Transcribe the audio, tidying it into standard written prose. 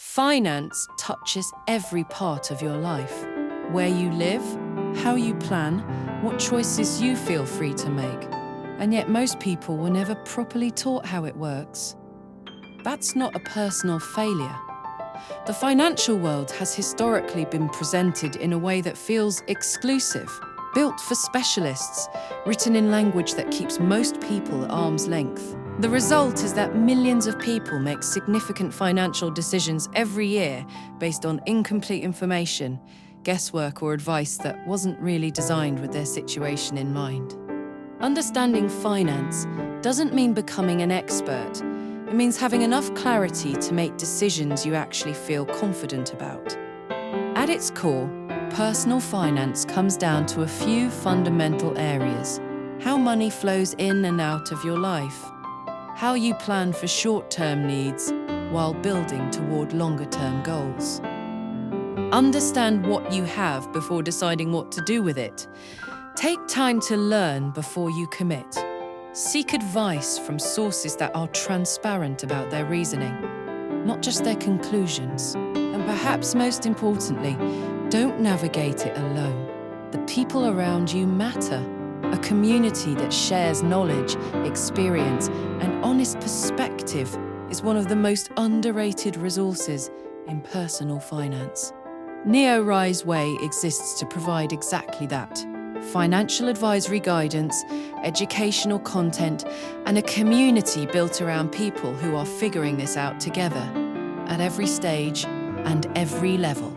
Finance touches every part of your life. Where you live, how you plan, what choices you feel free to make. And yet most people were never properly taught how it works. That's not a personal failure. The financial world has historically been presented in a way that feels exclusive, built for specialists, written in language that keeps most people at arm's length. The result is that millions of people make significant financial decisions every year based on incomplete information, guesswork, or advice that wasn't really designed with their situation in mind. Understanding finance doesn't mean becoming an expert. It means having enough clarity to make decisions you actually feel confident about. At its core, personal finance comes down to a few fundamental areas: how money flows in and out of your life, how you plan for short-term needs while building toward longer-term goals. Understand what you have before deciding what to do with it. Take time to learn before you commit. Seek advice from sources that are transparent about their reasoning, not just their conclusions. And perhaps most importantly, don't navigate it alone. The people around you matter. A community that shares knowledge, experience, and honest perspective is one of the most underrated resources in personal finance. NeoRiseWay exists to provide exactly that: financial advisory guidance, educational content, and a community built around people who are figuring this out together at every stage and every level.